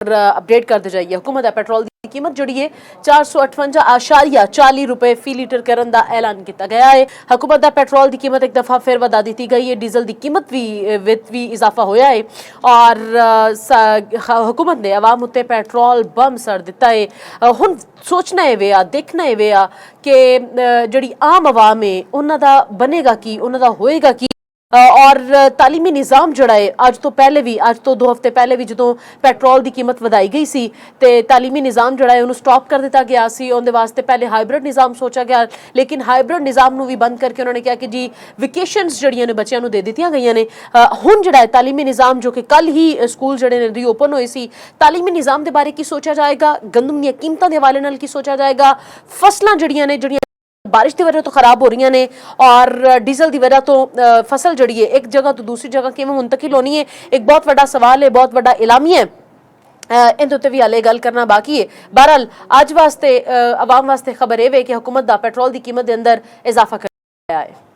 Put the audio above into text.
Update करते जाइए। हुकूमत है पेट्रोल की कीमत जी है 458.40 रुपए फी लीटर करने का ऐलान किया गया है। हुकूमत है पेट्रोल की कीमत एक दफ़ा फिर वधा दी गई है। डीजल की कीमत भी इजाफा होया है और हुकूमत ने आवाम उत्ते पेट्रोल बम सड़ दिता है। हुण सोचना है वे देखना है वे कि जी आम आवाम है उन्होंने बनेगा की उन्होंने होएगा की। और तालीमी निज़ाम जोड़ा है अज तो पहले भी अज तो 2 हफ्ते पहले भी जो पेट्रोल की कीमत वधाई गई सी ते तालीमी निज़ाम जोड़ा है उन्होंने स्टॉप कर दिता गया सी। उनके वास्ते पहले हाइब्रिड निज़ाम सोचा गया लेकिन हाइब्रिड निज़ाम नूं भी बंद करके उन्होंने कहा कि जी वेकेशनस जड़ियां ने बच्चों नूं दे दित्तियां गईयां ने। हुण जिहड़ा है तालीमी निज़ाम जो कि कल ही स्कूल जिहड़े ने रीओपन होए सी तालीमी निज़ाम के बारे की सोचा जाएगा, गंदम दी कीमतां दे हवाले नाल की सोचा जाएगा, फसलां जड़ियां ने जड़ियां बारिश की वजह तो खराब हो रही ने और डीजल की वजह तो फसल जड़ी है एक जगह तो दूसरी जगह किवें मुंतकिल होनी है एक बहुत बड़ा सवाल है, बहुत बड़ा इलामिया है। इन उत्ते भी हाले गल करना बाकी है। बहरहाल अज वास्ते आवाम वास्ते खबर है कि हुकूमत दा पेट्रोल की कीमत के अंदर इजाफा कर दिया है।